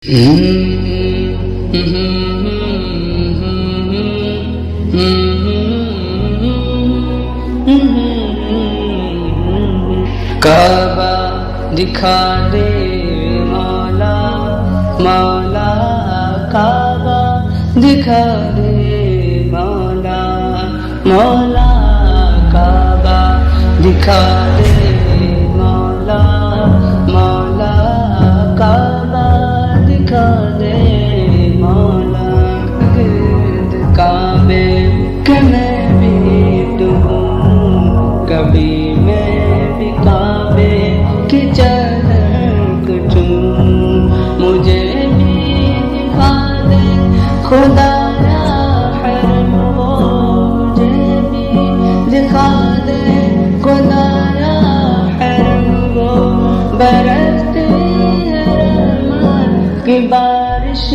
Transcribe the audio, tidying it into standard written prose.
काबा दिखा दे मौला मौला, काबा दिखा दे मौला मौला, काबा दिखा दे मौला मौला, काबा दिखा दे मौला। गिर्द काबे के मैं भी डूबूं, कभी मैं भी काबे की चलक चूमूं, मुझे भी दिखा दे खुदाया हरम वो, मुझे भी दिखा दे खुदाया हरम वो, बरसती है रहमत की बारिश